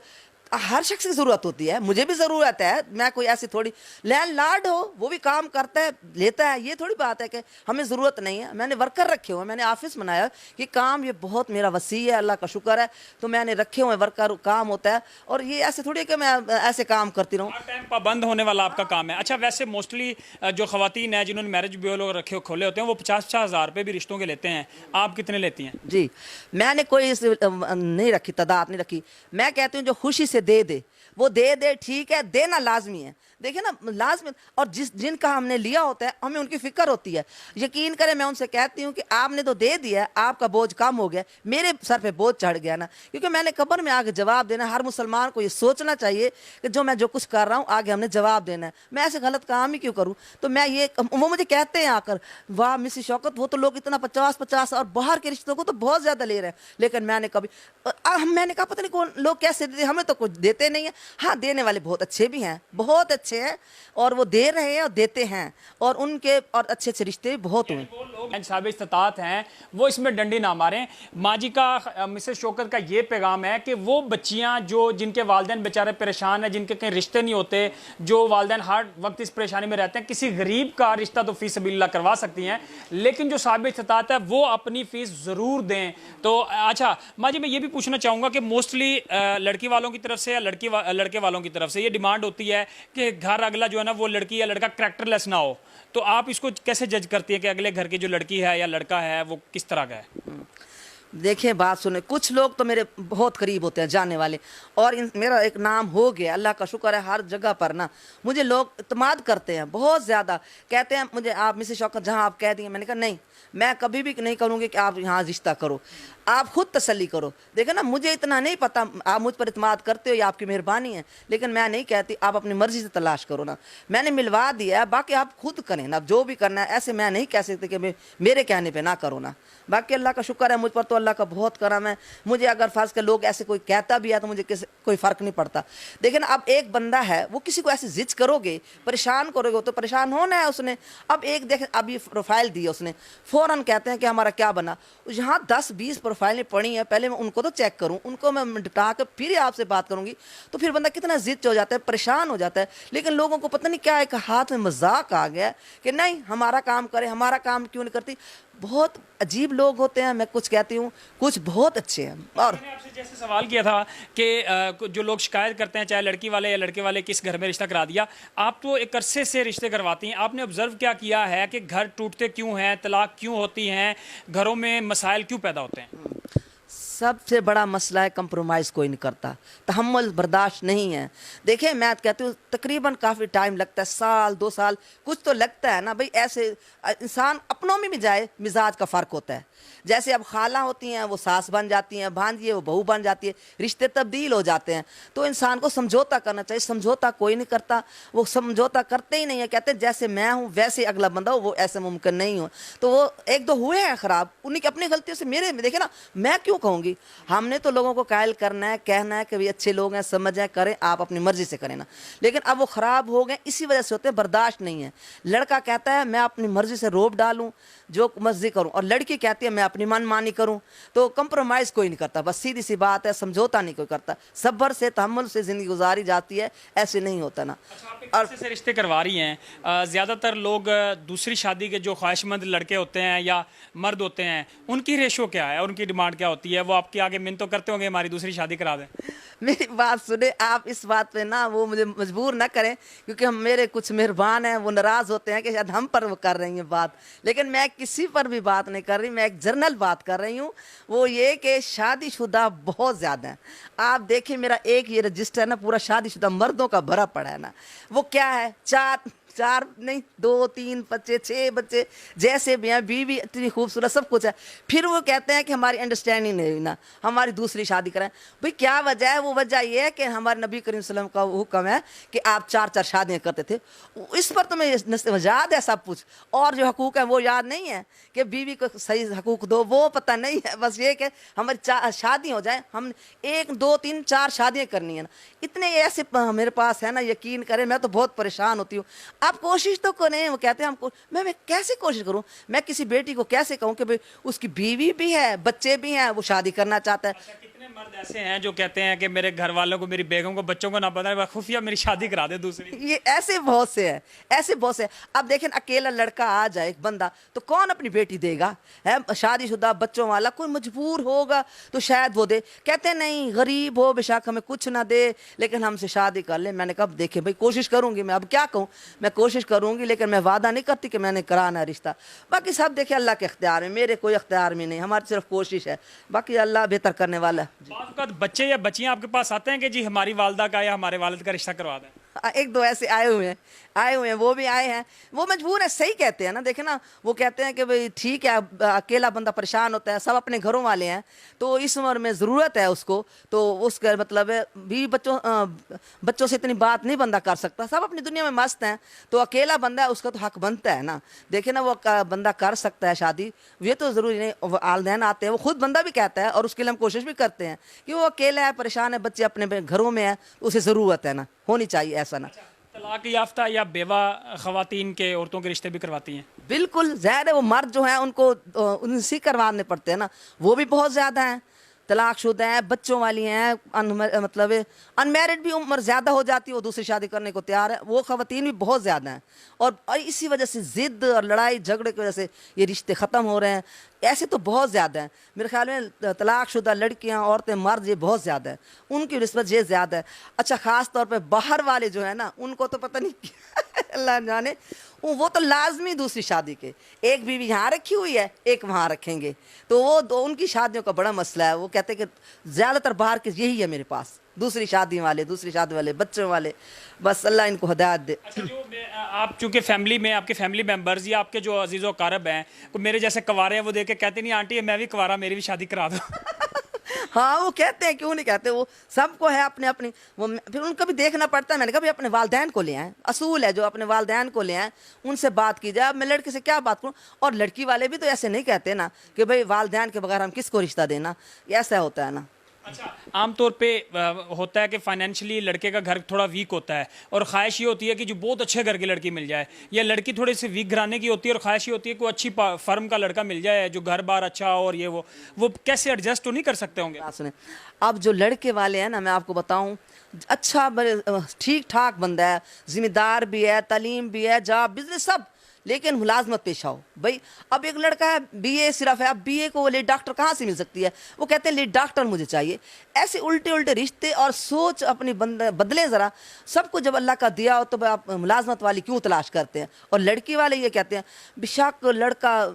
ہر شخص کی ضرورت ہوتی ہے، مجھے بھی ضرورت ہے. میں کوئی ایسی تھوڑی لینڈ لاڈ ہو وہ بھی کام کرتا ہے لیتا ہے، یہ تھوڑی بات ہے کہ ہمیں ضرورت نہیں ہے. میں نے ورکر رکھے ہوئے، میں نے آفس بنایا کہ کام یہ بہت میرا وسیع ہے، اللہ کا شکر ہے. تو میں نے رکھے ہوئے ورکر، کام ہوتا ہے. اور یہ ایسے تھوڑی ہے کہ میں ایسے کام کرتی رہوں. ہر ٹائم پابند ہونے والا آپ کا کام ہے. اچھا ویسے موسٹلی جو خواتین ہیں جنہوں نے میرج بیورو رکھے کھولے ہوتے ہیں، وہ 50-50 ہزار روپے بھی رشتوں کے لیتے ہیں. آپ کتنے لیتی ہیں؟ جی میں نے کوئی نہیں رکھی، تعداد نہیں رکھی. میں کہتی ہوں جو خوشی سے دے دے وہ دے دے، ٹھیک ہے، دینا لازمی ہے. دیکھیں نا لازمی، اور جن کا ہم نے لیا ہوتا ہے ہمیں ان کی فکر ہوتی ہے. یقین کریں میں ان سے کہتی ہوں کہ آپ نے تو دے دیا ہے، آپ کا بوجھ کم ہو گیا، میرے سر پہ بوجھ چڑھ گیا نا، کیونکہ میں نے قبر میں آگے جواب دینا. ہر مسلمان کو یہ سوچنا چاہیے کہ جو کچھ کر رہا ہوں آگے ہم نے جواب دینا ہے. میں ایسے غلط کام ہی کیوں کروں؟ تو میں وہ مجھے کہتے ہیں آ کر، واہ مسز شوکت وہ تو لوگ اتنا 50 اور باہر کے رشتوں کو تو بہت زیادہ لے رہے ہیں. لیکن میں نے کہا پتہ نہیں کون لوگ کیسے دیتے، ہمیں تو کچھ دیتے نہیں ہیں. ہاں دینے والے بہت اچھے بھی ہیں، بہت اچھے ہیں، اور وہ دے رہے ہیں اور دیتے ہیں، اور ان کے اور اچھے اچھے رشتے بھی بہت ہوئے. وہ لوگ صاحب استطاعت ہیں وہ اس میں ڈنڈی نہ ماریں. ماں جی کا مسز شوکت کا یہ پیغام ہے کہ وہ بچیاں جن کے والدین بیچارے پریشان ہیں، جن کے کہیں رشتے نہیں ہوتے، جو والدین ہر وقت اس پریشانی میں رہتے ہیں، کسی غریب کا رشتہ تو فی سبیل اللہ کروا سکتی ہیں، لیکن جو صاحب استطاعت ہے وہ اپنی فیس ضرور دیں. تو اچھا ماں جی میں یہ بھی پوچھنا چاہوں گا کہ موسٹلی لڑکی والوں کی طرف سے یا لڑکے والوں کی طرف سے یہ ڈیمانڈ ہوتی ہے کہ گھر اگلا جو ہے نا وہ لڑکی یا لڑکا کریکٹر لیس نہ ہو. تو آپ اس کو کیسے جج کرتی ہیں کہ اگلے گھر کی جو لڑکی ہے یا لڑکا ہے وہ کس طرح کا ہے؟ دیکھیں بات سنیں، کچھ لوگ تو میرے بہت قریب ہوتے ہیں جاننے والے، اور میرا ایک نام ہو گیا، اللہ کا شکر ہے ہر جگہ پر نا مجھے لوگ اعتماد کرتے ہیں بہت زیادہ. کہتے ہیں مجھے آپ مسز شوکت جہاں آپ کہہ دیں، میں نے کہا نہیں، میں کبھی بھی نہیں کروں گی کہ آپ یہاں رشتہ کرو، آپ خود تسلی کرو. دیکھیں نا مجھے اتنا نہیں پتا آپ مجھ پر اعتماد کرتے ہو، یہ آپ کی مہربانی ہے، لیکن میں نہیں کہتی آپ اپنی مرضی سے تلاش کرو نا. میں نے ملوا دیا ہے، باقی آپ خود کریں نا جو بھی کرنا ہے. ایسے میں نہیں کہہ سکتے کہ میرے کہنے پہ نہ کرو نا. باقی اللہ کا شکر ہے مجھ پر تو اللہ کا بہت کرم ہے. مجھے اگر فرض کر لوگ ایسے کوئی کہتا بھی ہے تو مجھے کوئی فرق نہیں پڑتا. دیکھیں نا اب ایک بندہ ہے، وہ کسی کو ایسے زج کرو گے، پریشان کرو گے، تو پریشان ہونا ہے اس نے. اب ایک دیکھیں اب یہ پروفائل دی ہے اس نے، فوراً کہتے ہیں کہ ہمارا کیا بنا. یہاں 10-20 پروفائلیں پڑھی ہیں، پہلے میں ان کو تو چیک کروں، ان کو میں ڈٹا کے پھر آپ سے بات کروں گی. تو پھر بندہ کتنا زد ہو جاتا ہے، پریشان ہو جاتا ہے. لیکن لوگوں کو پتہ نہیں کیا ایک ہاتھ میں مذاق آ گیا کہ نہیں ہمارا کام کرے، ہمارا کام کیوں نہیں کرتی. بہت عجیب لوگ ہوتے ہیں، میں کچھ کہتی ہوں، کچھ بہت اچھے ہیں. اور میں نے آپ سے جیسے سوال کیا تھا کہ جو لوگ شکایت کرتے ہیں چاہے لڑکی والے یا لڑکے والے کس گھر میں رشتہ کرا دیا، آپ تو ایک عرصے سے رشتے کرواتی ہیں، آپ نے آبزرو کیا کیا ہے کہ گھر ٹوٹتے کیوں ہیں، طلاق کیوں ہوتی ہیں، گھروں میں مسائل کیوں پیدا ہوتے ہیں؟ سب سے بڑا مسئلہ ہے کمپرومائز کوئی نہیں کرتا، تحمل برداشت نہیں ہے. دیکھیں میں کہتی ہوں تقریباً کافی ٹائم لگتا ہے، 1-2 سال کچھ تو لگتا ہے نا بھائی. ایسے انسان اپنوں میں بھی جائے، مزاج کا فرق ہوتا ہے. جیسے اب خالہ ہوتی ہیں وہ ساس بن جاتی ہیں، بھانجی ہے وہ بہو بن جاتی ہے، رشتے تبدیل ہو جاتے ہیں. تو انسان کو سمجھوتا کرنا چاہیے. سمجھوتا کوئی نہیں کرتا، وہ سمجھوتا کرتے ہی نہیں ہے. کہتے ہیں جیسے میں ہوں ویسے اگلا بندہ ہو، وہ ایسے ممکن نہیں ہو. تو وہ 1-2 ہوئے ہیں خراب، انہیں کی اپنی غلطیوں سے. میرے دیکھیں نا میں کیوں کہوں گی، ہم نے تو لوگوں کو قائل کرنا ہے، کہنا ہے کہ وہ اچھے لوگ ہیں، سمجھیں، کریں، آپ اپنی مرضی سے کریں نا. لیکن اب وہ خراب ہو گئے اسی وجہ سے ہوتے ہیں، برداشت نہیں ہے. لڑکا کہتا ہے میں اپنی مرضی سے روب ڈالوں، جو مرضی کروں، اور لڑکی کہتی ہے میں اپنی من مانی کروں. تو کمپرومائز کوئی نہیں کرتا، بس سیدھی سی بات ہے، سمجھوتا نہیں کوئی کرتا. صبر سے تحمل سے زندگی گزاری جاتی ہے، ایسے نہیں ہوتا نا. اور سے رشتے کروا رہی ہیں، زیادہ تر لوگ دوسری شادی کے جو خواہش مند لڑکے ہوتے ہیں یا مرد ہوتے ہیں، ان کی ریشو کیا ہے، ان کی ڈیمانڈ کیا ہوتی ہے؟ وہ آپ کے آگے من تو کرتے ہوں گے ہماری دوسری شادی کرا دیں. میری بات سنیں آپ اس بات پہ نا وہ مجھے مجبور نہ کریں، کیونکہ ہم میرے کچھ مہربان ہیں وہ ناراض ہوتے ہیں کہ شاید ہم پر وہ کر رہی ہیں بات. لیکن میں کسی پر بھی بات نہیں کر رہی، میں ایک جنرل بات کر رہی ہوں. وہ یہ کہ شادی شدہ بہت زیادہ ہیں. آپ دیکھیں میرا ایک یہ رجسٹر ہے نا پورا شادی شدہ مردوں کا بھرا پڑا ہے نا. وہ کیا ہے، 4 نہیں 2-3 بچے 6 بچے جیسے بھی ہیں، بیوی اتنی خوبصورت، سب کچھ ہے. پھر وہ کہتے ہیں کہ ہماری انڈرسٹینڈنگ نہیں نا، ہماری دوسری شادی کریں. بھئی کیا وجہ ہے؟ وہ وجہ یہ ہے کہ ہمارے نبی کریم صلی اللہ علیہ وسلم کا حکم ہے کہ آپ 4 شادیاں کرتے تھے. اس پر تمہیں یاد ہے سب کچھ، اور جو حقوق ہیں وہ یاد نہیں ہے کہ بیوی کو صحیح حقوق دو، وہ پتہ نہیں ہے. بس یہ کہ ہماری شادی ہو جائے، ہم 1 2 3 4 شادیاں کرنی ہیں نا. اتنے ایسے میرے پاس ہے نا، یقین کریں میں تو بہت پریشان ہوتی ہوں. آپ کوشش تو کریں. وہ کہتے ہیں ہم کو، میں کیسے کوشش کروں؟ میں کسی بیٹی کو کیسے کہوں کہ اس کی بیوی بھی ہے، بچے بھی ہیں، وہ شادی کرنا چاہتا ہے. کتنے مرد ایسے ہیں جو کہتے ہیں کہ میرے گھر والوں کو، میری بیگم کو، بچوں کو نہ پتا ہے، خفیہ میری شادی کرا دے دوسری. یہ ایسے بہت سے ہیں، ایسے بہت سے. اب دیکھیں اکیلا لڑکا آ جائے ایک بندہ تو کون اپنی بیٹی دے گا؟ شادی شدہ بچوں والا کوئی مجبور ہوگا تو شاید وہ دے. کہتے ہیں نہیں غریب ہو بے شک ہمیں کچھ نہ دے لیکن ہم سے شادی کر لے. میں نے کہا دیکھیں بھائی کوشش کروں گی، میں اب کیا کہوں، میں کوشش کروں گی لیکن میں وعدہ نہیں کرتی کہ میں نے کرانا ہے رشتہ. باقی سب دیکھیں اللہ کے اختیار میں، میرے کوئی اختیار میں نہیں، ہماری صرف کوشش ہے، باقی اللہ بہتر کرنے والا ہے. بعض اوقات بچے یا بچیاں آپ کے پاس آتے ہیں کہ جی ہماری والدہ کا یا ہمارے والد کا رشتہ کروا دیں؟ ایک دو ایسے آئے ہوئے ہیں وہ بھی آئے ہیں, وہ مجبور ہے, صحیح کہتے ہیں نا. دیکھیں نا, وہ کہتے ہیں کہ بھئی ٹھیک ہے, اکیلا بندہ پریشان ہوتا ہے, سب اپنے گھروں والے ہیں, تو اس عمر میں ضرورت ہے اس کو, تو اس کا مطلب ہے بھی بچوں سے اتنی بات نہیں بندہ کر سکتا, سب اپنی دنیا میں مست ہیں, تو اکیلا بندہ ہے اس کا تو حق بنتا ہے نا. دیکھیں نا, وہ بندہ کر سکتا ہے شادی, یہ تو ضروری نہیں, والدین آتے ہیں, وہ خود بندہ بھی کہتا ہے, اور اس کے لیے ہم کوشش بھی کرتے ہیں کہ وہ اکیلا ہے, پریشان ہے, بچے اپنے گھروں میں ہیں, اسے ضرورت ہے نا, ہونی چاہیے, ایسا نا. طلاق یافتہ یا بیوہ خواتین کے, عورتوں کے رشتے بھی کرواتی ہیں؟ بالکل, ظاہر ہے وہ مرد جو ہیں ان کو ان سے کروانے پڑتے ہیں نا, وہ بھی بہت زیادہ ہیں, طلاق شدہ ہیں, بچوں والی ہیں, مطلب ان میرڈ بھی عمر زیادہ ہو جاتی ہے, وہ دوسری شادی کرنے کو تیار ہے, وہ خواتین بھی بہت زیادہ ہیں. اور اسی وجہ سے ضد اور لڑائی جھگڑے کی وجہ سے یہ رشتے ختم ہو رہے ہیں. ایسے تو بہت زیادہ ہیں, میرے خیال میں طلاق شدہ لڑکیاں, عورتیں, مرد, یہ بہت زیادہ ہے, ان کی نسبت یہ زیادہ ہے. اچھا, خاص طور پہ باہر والے جو ہیں نا, ان کو تو پتہ نہیں کیا اللہ جانے, وہ تو لازمی دوسری شادی کے, ایک بیوی یہاں رکھی ہوئی ہے, ایک وہاں رکھیں گے, تو وہ ان کی شادیوں کا بڑا مسئلہ ہے. وہ کہتے ہیں کہ زیادہ تر باہر کے یہی ہے میرے پاس, دوسری شادی والے, بچوں والے, بس اللہ ان کو ہدایت دے. اچھا, جو آپ چونکہ فیملی میں, آپ کے فیملی ممبرز یا آپ کے جو عزیز و اقارب ہیں, کوئی میرے جیسے کنوارے ہیں, وہ دیکھ کے کہتے نہیں آنٹی میں بھی کنوارا, میری بھی شادی کرا دو؟ ہاں, وہ کہتے ہیں, کیوں نہیں کہتے, وہ سب کو ہے اپنے اپنی, وہ پھر ان کو بھی دیکھنا پڑتا ہے. میں نے کہا بھی اپنے والدین کو لے آئیں, اصول ہے جو اپنے والدین کو لے آئیں, ان سے بات کی جائے. اب میں لڑکے سے کیا بات کروں, اور لڑکی والے بھی تو ایسے نہیں کہتے نا کہ بھئی والدین کے بغیر ہم کس کو رشتہ دینا, ایسا ہوتا ہے نا. اچھا, عام طور پہ ہوتا ہے کہ فائنینشلی لڑکے کا گھر تھوڑا ویک ہوتا ہے, اور خواہش یہ ہوتی ہے کہ جو بہت اچھے گھر کی لڑکی مل جائے, یا لڑکی تھوڑے سے ویک گھرانے کی ہوتی ہے اور خواہش یہ ہوتی ہے کہ کوئی اچھی فرم کا لڑکا مل جائے جو گھر بار اچھا, اور یہ وہ کیسے ایڈجسٹ تو نہیں کر سکتے ہوں گے؟ سنیں, اب جو لڑکے والے ہیں نا, میں آپ کو بتاؤں, اچھا ٹھیک ٹھاک بندہ ہے, ذمہ دار بھی ہے, تعلیم بھی ہے, جاب, بزنس, سب, لیکن ملازمت پیشہ ہو. بھائی اب ایک لڑکا ہے بی اے صرف ہے, اب بی اے کو وہ لیڈ ڈاکٹر کہاں سے مل سکتی ہے, وہ کہتے ہیں لیڈ ڈاکٹر مجھے چاہیے. ایسے الٹے رشتے اور سوچ اپنی بدلیں ذرا. سب کو جب اللہ کا دیا ہو تو آپ ملازمت والی کیوں تلاش کرتے ہیں؟ اور لڑکی والے یہ کہتے ہیں بے شک لڑکا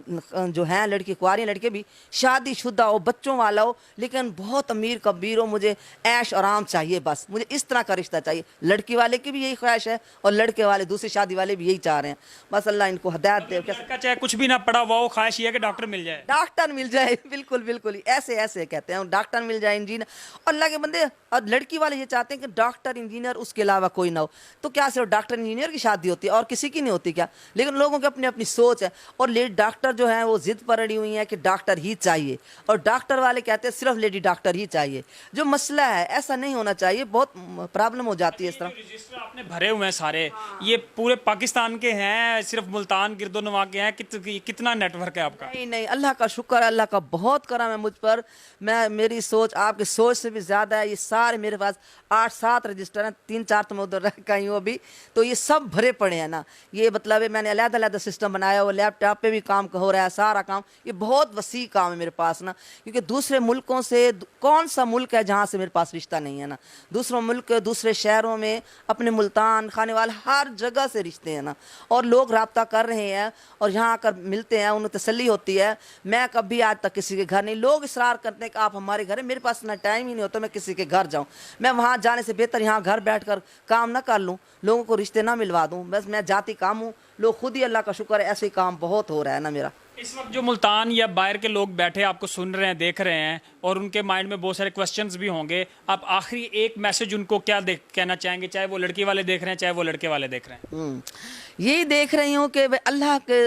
جو ہے, لڑکی کنواری لڑکے بھی شادی شدہ ہو, بچوں والا ہو, لیکن بہت امیر کبیر ہو, مجھے عیش آرام چاہیے, بس مجھے اس طرح کا رشتہ چاہیے. لڑکی والے کی بھی یہی خواہش ہے, اور لڑکے والے دوسری شادی والے بھی یہی چاہ رہے ہیں. بس اللہ ان کو ہدایت دے. لڑکا چاہے کچھ بھی نہ پڑھا ہوا ہو, خواہش یہ ہے کہ ڈاکٹر مل جائے, ڈاکٹر مل جائے. بالکل ایسے کہتے ہیں, ڈاکٹر مل جائے, انجینئر. اور اللہ کے بندے, اور لڑکی والے یہ چاہتے ہیں کہ ڈاکٹر انجینئر اس کے علاوہ کوئی نہ ہو. تو کیا صرف ڈاکٹر انجینئر کی شادی ہوتی ہے اور کسی کی نہیں ہوتی کیا؟ لیکن لوگوں کی اپنی اپنی سوچ ہے. اور لیڈی ڈاکٹر جو ہیں وہ ضد پر اڑی ہوئی ہیں کہ ڈاکٹر ہی چاہیے, اور ڈاکٹر والے کہتے ہیں صرف لیڈی ڈاکٹر ہی چاہیے. جو مسئلہ ہے ایسا نہیں ہونا چاہیے, بہت پرابلم ہو جاتی ہے اس طرح. رجسٹر آپ نے بھرے ہوئے ہیں سارے, یہ پورے پاکستان کے ہیں, صرف ملتان گرد و نواح کے ہیں, کتنا نیٹ ورک ہے آپ کا؟ نہیں, اللہ کا شکر ہے, اللہ کا بہت کرم ہے مجھ پر. میری سوچ آپ کی سوچ سے بھی زیادہ ہے. یہ سارے میرے پاس 8-7 رجسٹر ہیں, 3-4 تو میں ادھر رہ گئی ہوں ابھی, تو یہ سب بھرے پڑے ہیں نا. یہ مطلب ہے میں نے علیحدہ سسٹم بنایا ہوا, لیپ ٹاپ پہ بھی کام ہو رہا ہے, سارا کام. یہ بہت وسیع کام ہے میرے پاس نا, کیونکہ دوسرے ملکوں سے, کون سا ملک ہے جہاں سے میرے پاس رشتہ نہیں ہے نا. دوسروں ملک, دوسرے شہروں میں, اپنے ملتان, خانے وال, ہر جگہ سے رشتے ہیں نا. اور لوگ رابطہ کر رہے ہیں, اور یہاں آ کر ملتے ہیں, انہیں تسلی ہوتی ہے. میں کبھی آج تک کسی کے گھر نہیں, لوگ اصرار کرتے ہیں کہ آپ ہمارے گھر ہیں, میرے پاس اتنا ٹائم ہی نہیں ہوتا میں کسی کے گھر جاؤں. میں وہاں جانے سے بہتر یہاں گھر بیٹھ کر کام نہ کر لوں, لوگوں کو رشتے نہ ملوا دوں. بس میں جاتی کام ہوں, لوگ خود ہی, اللہ کا شکر ہے, ایسے ہی کام بہت ہو رہا ہے نا میرا. اس وقت جو ملتان یا باہر کے لوگ بیٹھے آپ کو سن رہے ہیں, دیکھ رہے ہیں, اور ان کے مائنڈ میں بہت سارے کوسچنز بھی ہوں گے, آپ آخری ایک میسج ان کو کیا کہنا چاہیں گے, چاہے وہ لڑکی والے دیکھ رہے ہیں چاہے وہ لڑکے والے دیکھ رہے ہیں؟ یہی دیکھ رہی ہوں کہ اللہ کے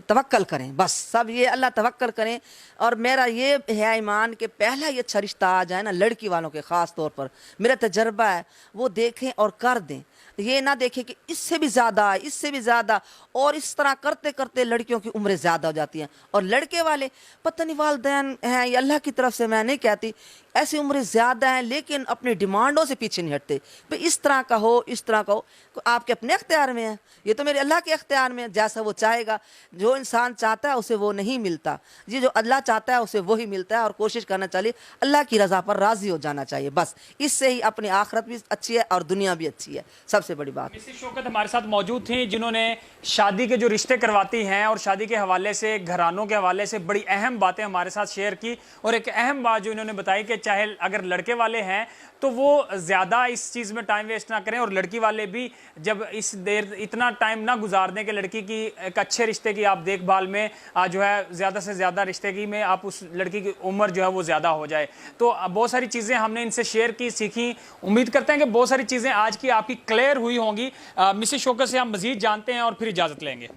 توکل کریں, بس سب یہ اللہ توکل کریں. اور میرا یہ ہے ایمان کہ پہلا یہ اچھا رشتہ آ جائے نا, لڑکی والوں کے خاص طور پر میرا تجربہ ہے, وہ دیکھیں اور کر دیں. یہ نہ دیکھیں کہ اس سے بھی زیادہ, اس سے بھی زیادہ, اور اس طرح کرتے کرتے لڑکیوں کی عمریں زیادہ ہو جاتی ہیں. اور لڑکے والے پتہ نہیں والدین ہیں یا اللہ کی طرف سے, میں نہیں کہتی, ایسی عمریں زیادہ ہیں لیکن اپنی ڈیمانڈوں سے پیچھے نہیں ہٹتے. بھئی اس طرح کا ہو, اس طرح کا ہو, آپ کے اپنے اختیار میں ہے, یہ تو میرے اللہ کے اختیار میں ہے, جیسا وہ چاہے گا. जो इंसान चाहता है उसे वो नहीं मिलता जी, जो अल्लाह चाहता है उसे वही मिलता है। और कोशिश करना चाहिए अल्लाह की रज़ा पर राज़ी हो जाना चाहिए, बस इससे ही अपनी आखिरत भी अच्छी है और दुनिया भी अच्छी है, सबसे बड़ी बात। मिसेस शौकत हमारे साथ मौजूद थी, जिन्होंने शादी के जो रिश्ते करवाती हैं और शादी के हवाले से, घरानों के हवाले से बड़ी अहम बातें हमारे साथ शेयर की। और एक अहम बात जो इन्होंने बताई कि चाहे अगर लड़के वाले हैं तो वो ज़्यादा इस चीज़ में टाइम वेस्ट ना करें, और लड़की वाले भी जब इतना टाइम ना गुजार दें कि लड़की की एक अच्छे रिश्ते की आप देखभाल में जो है ज़्यादा से ज़्यादा रिश्ते की में आप उस लड़की की उम्र जो है वो ज़्यादा हो जाए। तो बहुत सारी चीज़ें हमने इनसे शेयर की, सीखी। उम्मीद करते हैं कि बहुत सारी चीज़ें आज की आपकी क्लियर हुई होंगी। मिसेस शौकत से हम मज़ीद जानते हैं और फिर इजाज़त लेंगे।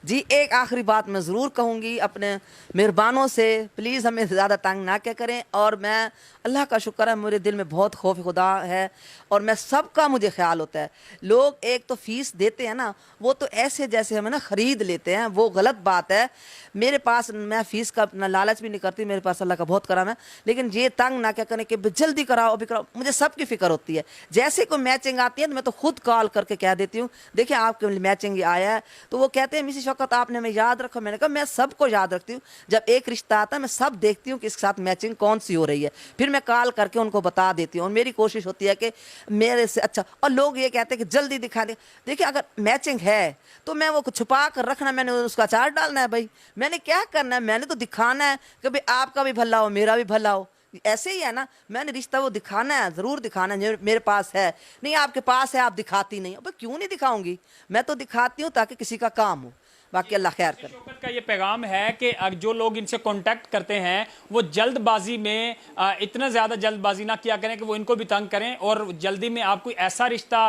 जी, एक आखिरी बात मैं ज़रूर कहूँगी अपने मेहरबानों से, प्लीज़ हमें ज़्यादा तंग ना क्या करें। और मैं अल्लाह का शुक्र है, मेरे दिल में बहुत खौफ खुदा है और मैं सबका मुझे ख्याल होता है। लोग एक तो फ़ीस देते हैं ना, वो तो ऐसे जैसे हमें ना ख़रीद लेते हैं, वो गलत बात है। मेरे पास, मैं फ़ीस का अपना लालच भी नहीं करती, मेरे पास अल्लाह का बहुत करम है, लेकिन ये तंग ना क्या करें कि जल्दी कराओ अभी कराओ। मुझे सबकी फ़िक्र होती है, जैसे कोई मैचिंग आती है तो मैं तो खुद कॉल करके कह देती हूँ, देखिए आपके मैचिंग आया है। तो वो कहते हैं मिसेस शौकत आपने हमें याद रखो। मैंने कहा मैं सबको याद रखती हूँ, जब एक रिश्ता आता है मैं सब देखती हूँ कि इसके साथ मैचिंग कौन सी हो रही है, फिर मैं कॉल करके उनको बता देती हूँ। और मेरी कोशिश होती है कि मेरे से अच्छा, और लोग ये कहते हैं कि जल्दी दिखा दे। देखिए अगर मैचिंग है तो मैं वो छुपा कर रखना, मैंने उसका अचार डालना है भाई, मैंने क्या करना है, मैंने तो दिखाना है कि भाई आपका भी भला हो मेरा भी भला हो। ऐसे ही है ना, मैंने रिश्ता वो दिखाना है, ज़रूर दिखाना है। मेरे पास है नहीं, आपके पास है, आप दिखाती नहीं हो। भाई क्यों नहीं दिखाऊंगी, मैं तो दिखाती हूँ ताकि किसी का काम हो। बाकी अल्लाह खैर करे। शौकत का ये पैगाम है कि जो लोग इनसे कांटेक्ट करते हैं वो जल्दबाजी में इतना ज़्यादा जल्दबाजी ना किया करें कि वो इनको भी तंग करें, और जल्दी में आप कोई ऐसा रिश्ता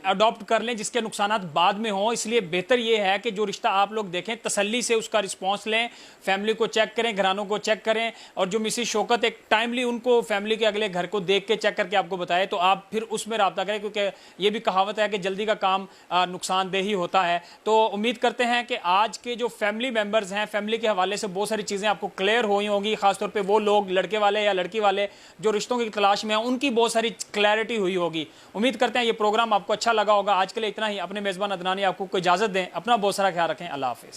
अडॉप्ट कर लें जिसके नुकसानात बाद में हों। इसलिए बेहतर ये है कि जो रिश्ता आप लोग देखें तसल्ली से उसका रिस्पॉन्स लें, फैमिली को चेक करें, घरानों को चेक करें। और जो मिसेस शौकत एक टाइमली उनको फैमिली के अगले घर को देख के चेक करके आपको बताए तो आप फिर उसमें रब्ता करें, क्योंकि ये भी कहावत है कि जल्दी का काम नुकसानदेह ही होता है। तो उम्मीद करते हैं कि आज के जो फैमिली मेंबर्स हैं, फैमिली के हवाले से बहुत सारी चीज़ें आपको क्लियर हुई होंगी। खासतौर पे वो लोग, लड़के वाले या लड़की वाले जो रिश्तों की तलाश में हैं, उनकी बहुत सारी क्लैरिटी हुई होगी। उम्मीद करते हैं ये प्रोग्राम आपको अच्छा लगा होगा। आज के लिए इतना ही। अपने मेज़बान अदनानी आपको इजाज़त दें, अपना बहुत सारा ख्याल रखें। अल्लाह हाफिज़।